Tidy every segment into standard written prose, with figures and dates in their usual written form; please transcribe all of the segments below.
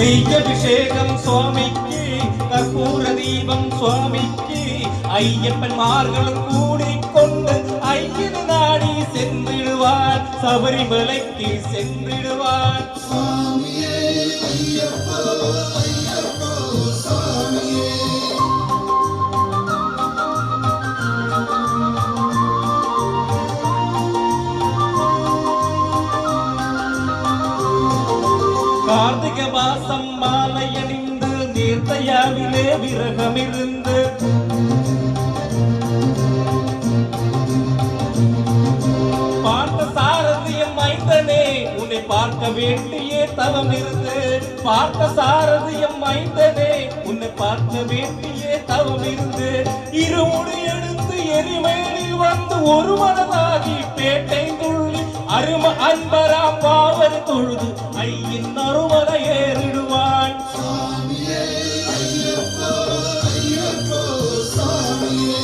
നെയ്യഭിഷേകം സ്വാമിക്ക് കർപ്പൂര ദീപം സ്വാമിക്ക് അയ്യപ്പന്മാர்களும் കൂടിക്കൊണ്ട് അയ്യന് നാടി சென்றிடுவார் ശബരിമലയ്ക്ക് சென்றிடுவார் സ്വാമിയേ അയ്യപ്പ അയ്യപ്പ സ്വാമിയേ கார்த்திக மாசம் மாலையணிந்து நீர்த்தையாவிலே விரகமிருந்து பார்த்த சாரதியம் மைந்தனே உன்னை பார்க்க வேண்டிய தவம் இருந்து பார்த்த சாரதியம் மைந்தனே உன்னை பார்க்க வேண்டிய தவம் இருந்து இருமுடி எடுத்து எரிமேலில் வந்து ஒரு மனதாகி பேட்டை துள்ளி அரும அன்பராம் பாவர் தொழுது ஐயின் அருமலை ஏறிடுவான் സ്വാമിയേ അയ്യപ്പ അയ്യപ്പ സ്വാമിയേ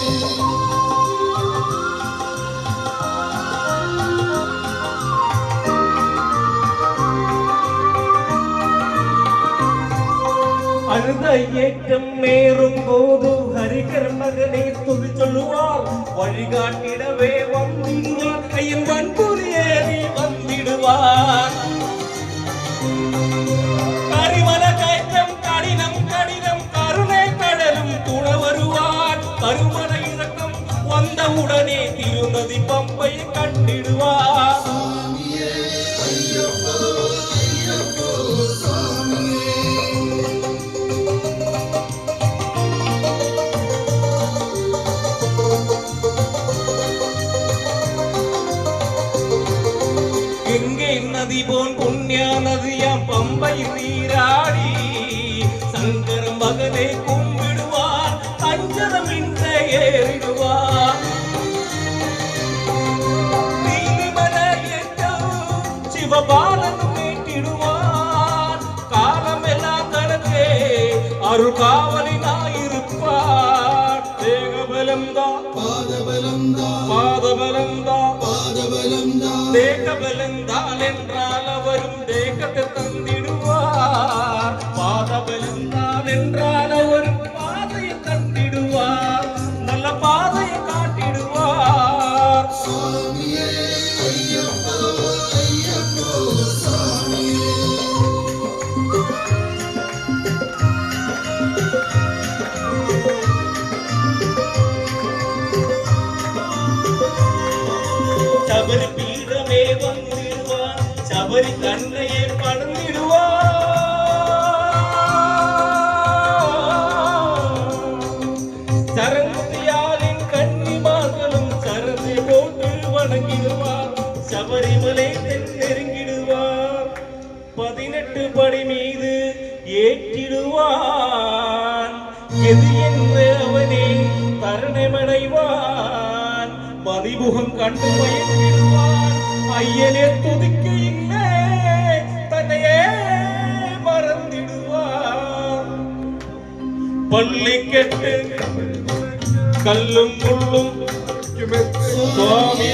அழுத ஏற்றம் மேறும் போது ஹரிகர் மகனை துதி சொல்லுவார் வழிகாட்டிடவே வந்திடுவார் ஐயன் வன்புரி ஏறி வந்திடுவார் கரிமல கயற்றம் கடினம் கடினம் கருணை கடலும் துண வருவார் கருமல இறக்கம் வந்தவுடனே திருநதி பம்பை கண்டிடுவார் സ്വാമിയേ അയ്യപ്പ അയ്യപ്പ സ്വാമിയേ கங்கை நதி போன் புண்ணிய நதியாம் பம்பை நீராடி சங்கர மகனை கும்பிடுவார் அஞ்சனமின்ற ஏறிடுவார் சிவபாலன் மீட்டிடுவார் காலமெல்லாம் தனக்கே அருள் காவலினாயிருப்பார் தேகபலம்தான் பாதபலம்தான் தேகபலந்தால் என்றால் அவரும் தேகத்தை தந்திடுவார் பாதபலந்தால் என்றால் அவரும் பாதையை தந்திடுவார் நல்ல பாதையை காட்டிடுவார் സ്വാമിയേ അയ്യപ്പ അയ്യപ്പ സ്വാമിയേ ശബരി പീഠമേ വന്നിടുവാർ ശബരി കണ്ണയെ പണിതിടുവാർ சரங்குதியாலின் கன்னிமார்களும் சரதை போட்டு வணங்கிடுவார் சபரிமலை நெருங்கிடுவார் 18 படி மீது ஏற்றிடுவான் எது என்று அவனே தருணமடைவான் மதிமுகம் கண்டு மயங்கிடுவான் ஐயனே துதிக்கையில்லை தன்னையே மறந்திடுவான் பள்ளி கெட்டு கல்லும் முள்ளும் சுவாமி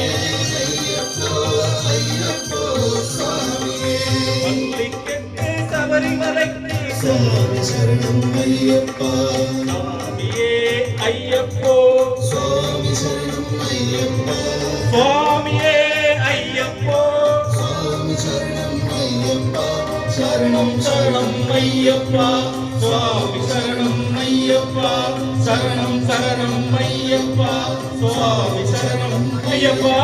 பள்ளி கெட்டு சபரிமலைக்கு സ്വാമി ശരണം അയ്യപ്പ சுவாமியே ஐயப்போ സ്വാമി ശരണം അയ്യപ്പ சுவாமியே ஐயப்போ സ്വാമി ശരണം അയ്യപ്പ ശരണം சரணம் ஐயப்பா சுவாமி சரணம் ஐயப்பா சரணம் சரணம் ஐயப்பா சுவாமி சரணம் ஐயப்பா